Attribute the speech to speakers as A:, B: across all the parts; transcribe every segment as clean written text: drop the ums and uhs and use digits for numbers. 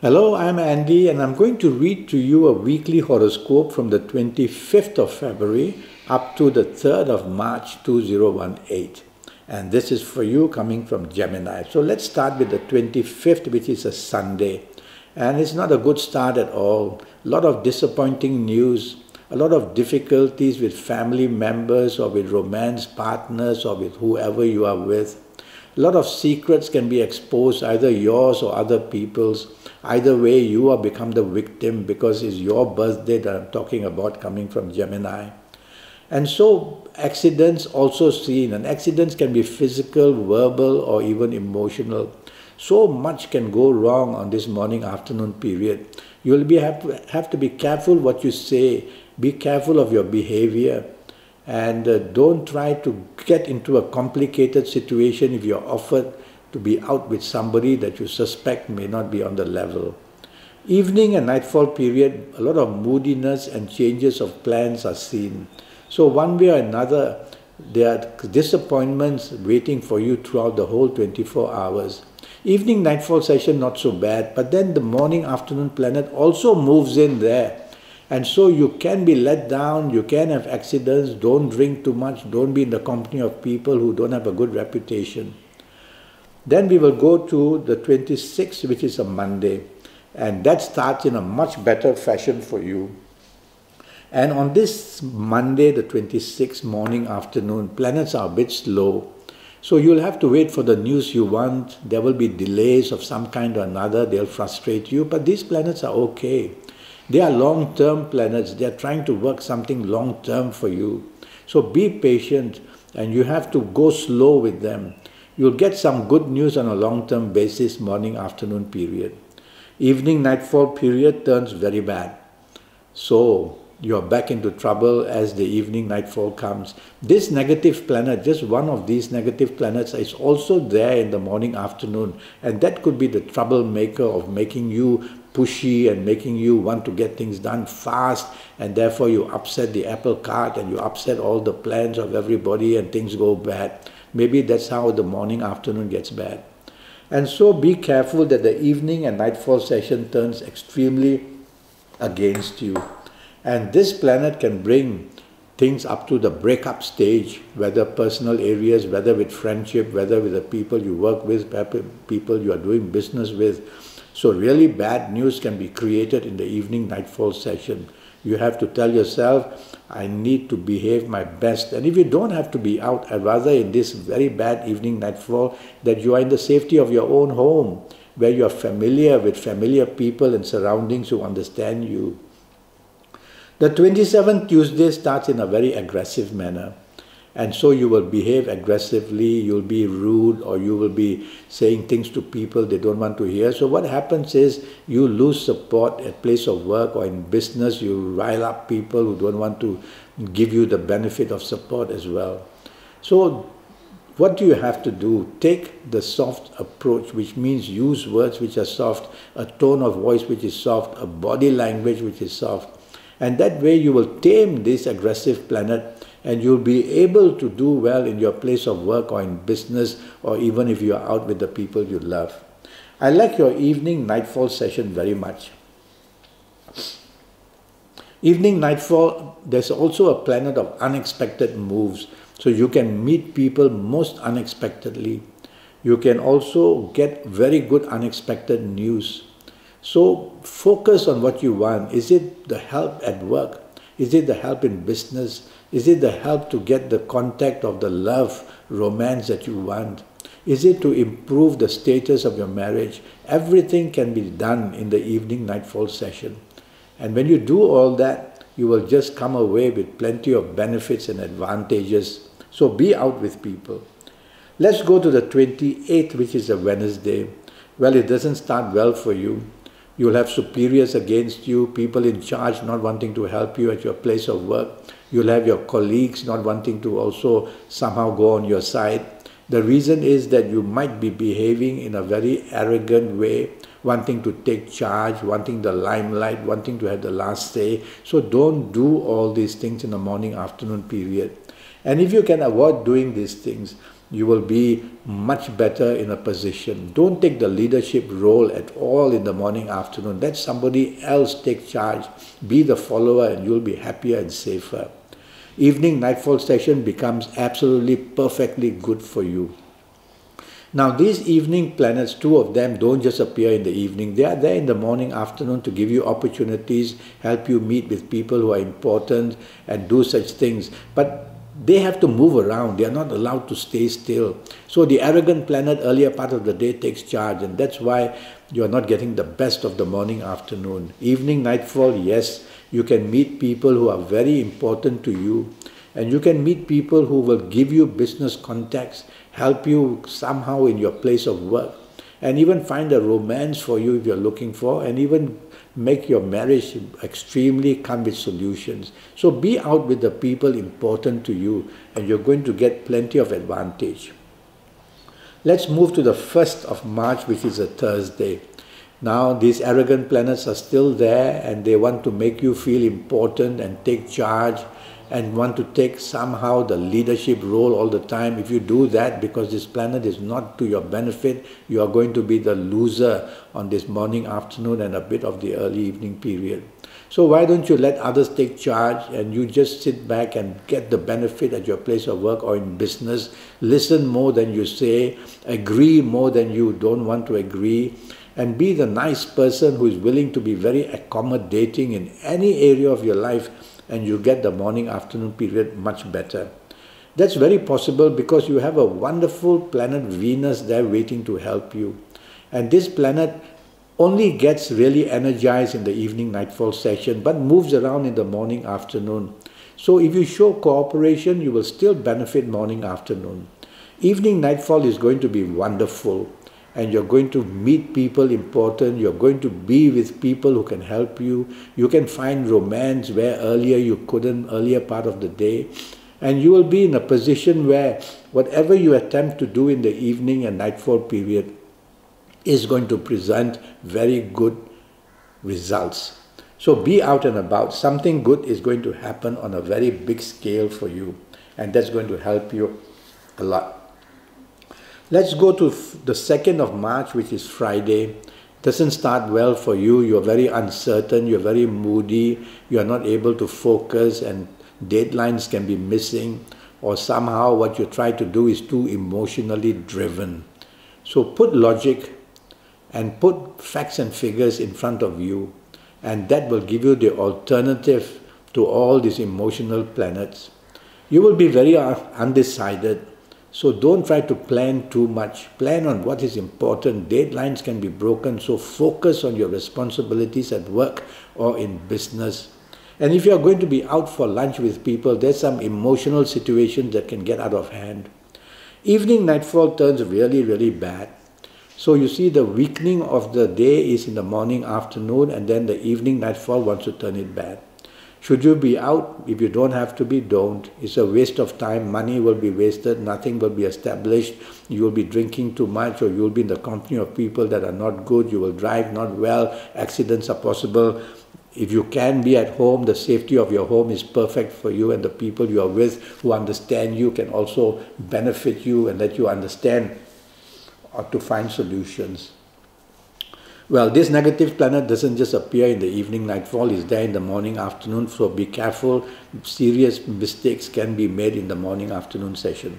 A: Hello, I'm Andy and I'm going to read to you a weekly horoscope from the 25th of February up to the 3rd of March 2018. And this is for you coming from Gemini. So let's start with the 25th, which is a Sunday. And it's not a good start at all. A lot of disappointing news, a lot of difficulties with family members or with romance partners or with whoever you are with. A lot of secrets can be exposed, either yours or other people's. Either way, you are become the victim because it's your birthday that I'm talking about coming from Gemini. And so accidents also seen, and accidents can be physical, verbal, or even emotional. So much can go wrong on this morning-afternoon period. You'll have to be careful what you say, be careful of your behavior, and don't try to get into a complicated situation if you're offered to be out with somebody that you suspect may not be on the level. Evening and nightfall period, a lot of moodiness and changes of plans are seen. So one way or another, there are disappointments waiting for you throughout the whole 24 hours. Evening nightfall session not so bad, but then the morning afternoon planet also moves in there. And so you can be let down, you can have accidents, don't drink too much, don't be in the company of people who don't have a good reputation. Then we will go to the 26th, which is a Monday, and that starts in a much better fashion for you. And on this Monday, the 26th morning, afternoon, planets are a bit slow. So you'll have to wait for the news you want. There will be delays of some kind or another. They'll frustrate you, but these planets are okay. They are long-term planets. They are trying to work something long-term for you. So be patient and you have to go slow with them. You'll get some good news on a long-term basis, morning-afternoon period. Evening-nightfall period turns very bad. So you're back into trouble as the evening-nightfall comes. This negative planet, just one of these negative planets, is also there in the morning-afternoon. And that could be the troublemaker of making you pushy and making you want to get things done fast, and therefore you upset the apple cart and you upset all the plans of everybody and things go bad. Maybe that's how the morning afternoon gets bad. And so be careful that the evening and nightfall session turns extremely against you. And this planet can bring things up to the breakup stage, whether personal areas, whether with friendship, whether with the people you work with, people you are doing business with. So really bad news can be created in the evening nightfall session. You have to tell yourself, I need to behave my best. And if you don't have to be out, I'd rather in this very bad evening nightfall that you are in the safety of your own home, where you are familiar with familiar people and surroundings who understand you. The 27th Tuesday starts in a very aggressive manner. And so you will behave aggressively, you'll be rude, or you will be saying things to people they don't want to hear. So what happens is you lose support at place of work or in business. You rile up people who don't want to give you the benefit of support as well. So what do you have to do? Take the soft approach, which means use words which are soft, a tone of voice which is soft, a body language which is soft. And that way you will tame this aggressive planet, and you'll be able to do well in your place of work or in business, or even if you are out with the people you love. I like your evening nightfall session very much. Evening nightfall, there's also a planet of unexpected moves. So you can meet people most unexpectedly. You can also get very good unexpected news. So focus on what you want. Is it the help at work? Is it the help in business? Is it the help to get the contact of the love, romance that you want? Is it to improve the status of your marriage? Everything can be done in the evening nightfall session. And when you do all that, you will just come away with plenty of benefits and advantages. So be out with people. Let's go to the 28th, which is a Wednesday. Well, it doesn't start well for you. You'll have superiors against you, people in charge not wanting to help you at your place of work. You'll have your colleagues not wanting to also somehow go on your side. The reason is that you might be behaving in a very arrogant way, wanting to take charge, wanting the limelight, wanting to have the last say. So don't do all these things in the morning-afternoon period. And if you can avoid doing these things, you will be much better in a position. Don't take the leadership role at all in the morning, afternoon. Let somebody else take charge. Be the follower and you'll be happier and safer. Evening nightfall session becomes absolutely perfectly good for you. Now these evening planets, two of them don't just appear in the evening. They are there in the morning, afternoon to give you opportunities, help you meet with people who are important and do such things. But they have to move around. They are not allowed to stay still. So the arrogant planet earlier part of the day takes charge, and that's why you are not getting the best of the morning, afternoon. Evening nightfall, yes, you can meet people who are very important to you, and you can meet people who will give you business contacts, help you somehow in your place of work, and even find a romance for you if you're looking for, and even make your marriage extremely come with solutions. So be out with the people important to you, and you're going to get plenty of advantage. Let's move to the 1st of March, which is a Thursday. Now these arrogant planets are still there, and they want to make you feel important and take charge and want to take somehow the leadership role all the time. If you do that, because this planet is not to your benefit, you are going to be the loser on this morning, afternoon and a bit of the early evening period. So why don't you let others take charge and you just sit back and get the benefit at your place of work or in business. Listen more than you say, agree more than you don't want to agree, and be the nice person who is willing to be very accommodating in any area of your life, and you get the morning, afternoon period much better. That's very possible because you have a wonderful planet Venus there waiting to help you. And this planet only gets really energized in the evening nightfall session, but moves around in the morning, afternoon. So if you show cooperation, you will still benefit morning, afternoon. Evening nightfall is going to be wonderful, and you're going to meet people important, you're going to be with people who can help you, you can find romance where earlier you couldn't, earlier part of the day, and you will be in a position where whatever you attempt to do in the evening and nightfall period is going to present very good results. So be out and about. Something good is going to happen on a very big scale for you, and that's going to help you a lot. Let's go to the 2nd of March, which is Friday. Doesn't start well for you. You're very uncertain, you're very moody, you're not able to focus, and deadlines can be missing, or somehow what you try to do is too emotionally driven. So put logic and put facts and figures in front of you, and that will give you the alternative to all these emotional planets. You will be very undecided. So don't try to plan too much. Plan on what is important. Deadlines can be broken, so focus on your responsibilities at work or in business. And if you are going to be out for lunch with people, there's some emotional situations that can get out of hand. Evening nightfall turns really, really bad. So you see the weakening of the day is in the morning, afternoon, and then the evening nightfall wants to turn it bad. Should you be out? If you don't have to be, don't. It's a waste of time. Money will be wasted. Nothing will be established. You will be drinking too much, or you will be in the company of people that are not good. You will drive not well. Accidents are possible. If you can be at home, the safety of your home is perfect for you, and the people you are with who understand you can also benefit you and let you understand or to find solutions. Well, this negative planet doesn't just appear in the evening nightfall, it's there in the morning, afternoon, so be careful. Serious mistakes can be made in the morning, afternoon session.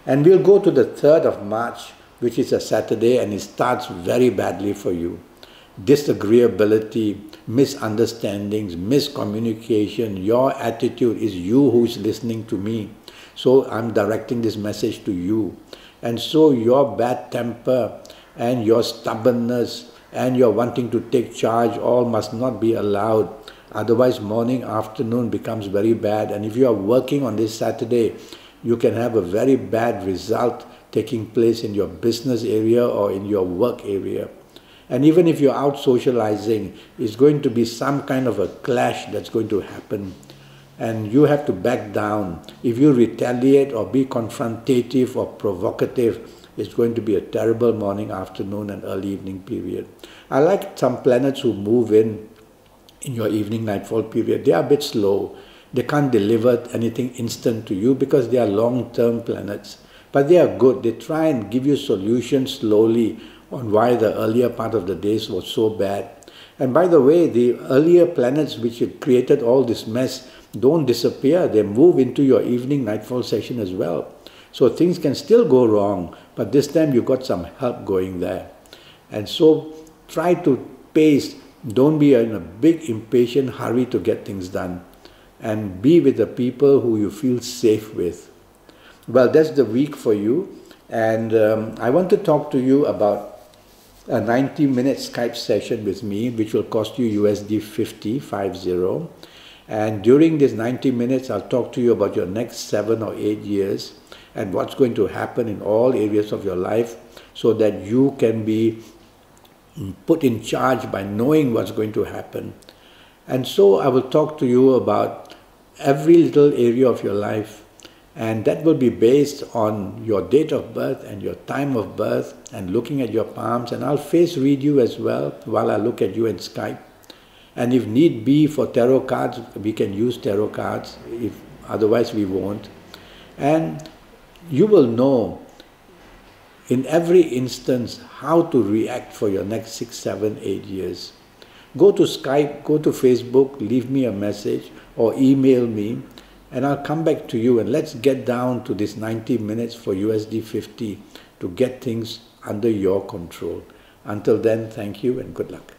A: And we'll go to the 3rd of March, which is a Saturday, and it starts very badly for you. Disagreeability, misunderstandings, miscommunication, your attitude is you who's listening to me. So I'm directing this message to you. And so your bad temper and your stubbornness and your wanting to take charge all must not be allowed. Otherwise morning, afternoon becomes very bad. And if you are working on this Saturday, you can have a very bad result taking place in your business area or in your work area. And even if you're out socializing, it's going to be some kind of a clash that's going to happen. And you have to back down. If you retaliate or be confrontative or provocative, it's going to be a terrible morning, afternoon and early evening period. I like some planets who move in your evening nightfall period. They are a bit slow. They can't deliver anything instant to you because they are long-term planets. But they are good. They try and give you solutions slowly on why the earlier part of the days was so bad. And by the way, the earlier planets which had created all this mess don't disappear. They move into your evening nightfall session as well. So things can still go wrong, but this time you got some help going there. And so try to pace. Don't be in a big impatient hurry to get things done. And be with the people who you feel safe with. Well, that's the week for you. And I want to talk to you about a 90-minute Skype session with me, which will cost you USD 50. And during this 90 minutes, I'll talk to you about your next 7 or 8 years and what's going to happen in all areas of your life so that you can be put in charge by knowing what's going to happen. And so I will talk to you about every little area of your life, and that will be based on your date of birth and your time of birth and looking at your palms. And I'll face read you as well while I look at you in Skype. And if need be for tarot cards, we can use tarot cards. If otherwise we won't. And you will know in every instance how to react for your next 6, 7, 8 years. Go to Skype, go to Facebook, leave me a message or email me, and I'll come back to you and let's get down to this 90 minutes for USD 50 to get things under your control. Until then, thank you and good luck.